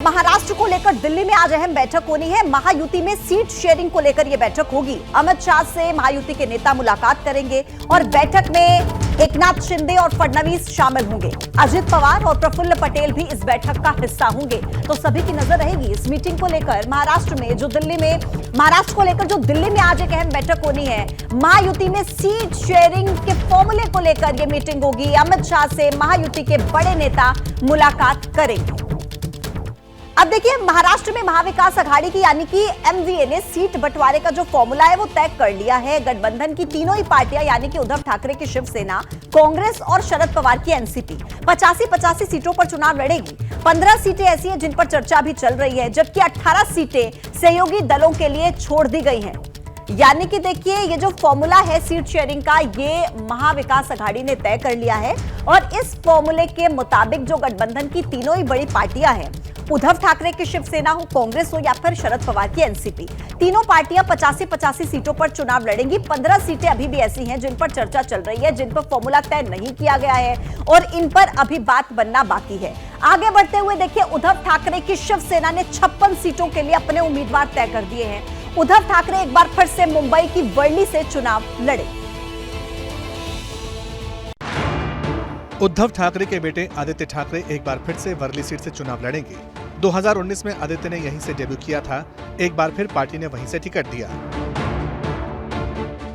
महाराष्ट्र को लेकर दिल्ली में आज अहम बैठक होनी है। महायुति में सीट शेयरिंग को लेकर यह बैठक होगी। अमित शाह से महायुति के नेता मुलाकात करेंगे और बैठक में एकनाथ शिंदे और फडणवीस शामिल होंगे। अजित पवार और प्रफुल्ल पटेल भी इस बैठक का हिस्सा होंगे। तो सभी की नजर रहेगी इस मीटिंग को लेकर। महाराष्ट्र को लेकर जो दिल्ली में आज एक अहम बैठक होनी है। महायुति में सीट शेयरिंग के फॉर्मूले को लेकर यह मीटिंग होगी। अमित शाह से महायुति के बड़े नेता मुलाकात करेंगे। अब देखिए, महाराष्ट्र में महाविकास अघाड़ी की यानी कि एमवीए ने सीट बंटवारे का जो फॉर्मूला है वो तय कर लिया है। गठबंधन की तीनों ही पार्टियां यानी कि उद्धव ठाकरे की शिवसेना, कांग्रेस और शरद पवार की एनसीपी 85-85 सीटों पर चुनाव लड़ेगी। 15 सीटें ऐसी हैं जिन पर चर्चा भी चल रही है, जबकि 18 सीटें सहयोगी दलों के लिए छोड़ दी गई हैं। यानी कि देखिए, ये जो फॉर्मूला है सीट शेयरिंग का, ये महाविकास अघाड़ी ने तय कर लिया है और इस फॉर्मूले के मुताबिक जो गठबंधन की तीनों ही बड़ी पार्टियां हैं, उद्धव ठाकरे की शिवसेना हो, कांग्रेस हो या फिर शरद पवार की एनसीपी, तीनों पार्टियां 85-85 सीटों पर चुनाव लड़ेंगी। 15 सीटें अभी भी ऐसी हैं जिन पर चर्चा चल रही है, जिन पर फॉर्मूला तय नहीं किया गया है और इन पर अभी बात बनना बाकी है। आगे बढ़ते हुए देखिए, उद्धव ठाकरे की शिवसेना ने 56 सीटों के लिए अपने उम्मीदवार तय कर दिए हैं। उद्धव ठाकरे एक बार फिर से मुंबई की वर्ली से चुनाव लड़े। उद्धव ठाकरे के बेटे आदित्य ठाकरे एक बार फिर से वर्ली सीट से चुनाव लड़ेंगे। 2019 में आदित्य ने यहीं से डेब्यू किया था। एक बार फिर पार्टी ने वहीं से टिकट दिया।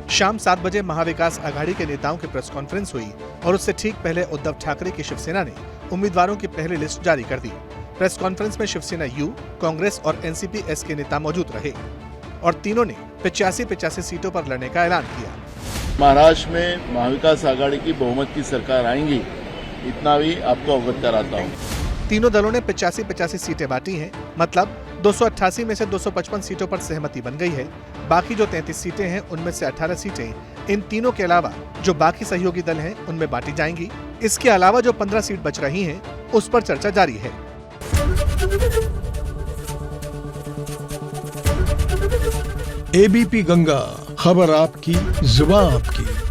शाम 7 बजे महाविकास अघाड़ी के नेताओं की प्रेस कॉन्फ्रेंस हुई और उससे ठीक पहले उद्धव ठाकरे की शिवसेना ने उम्मीदवारों की पहली लिस्ट जारी कर दी। प्रेस कॉन्फ्रेंस में शिवसेना यू, कांग्रेस और एनसीपी एस के नेता मौजूद रहे और तीनों ने 85-85 सीटों पर लड़ने का ऐलान किया। महाराष्ट्र में महाविकास आघाड़ी की बहुमत की सरकार आएंगी, इतना भी आपको अवगत कराता हूँ। तीनों दलों ने 85-85 सीटें बांटी हैं, मतलब 288 में से 255 सीटों पर सहमति बन गई है। बाकी जो 33 सीटें हैं, उनमें से 18 सीटें इन तीनों के अलावा जो बाकी सहयोगी दल हैं उनमें बांटी जाएंगी। इसके अलावा जो 15 सीट बच रही हैं, उस पर चर्चा जारी है। एबीपी गंगा, खबर आपकी, जुबान आपकी।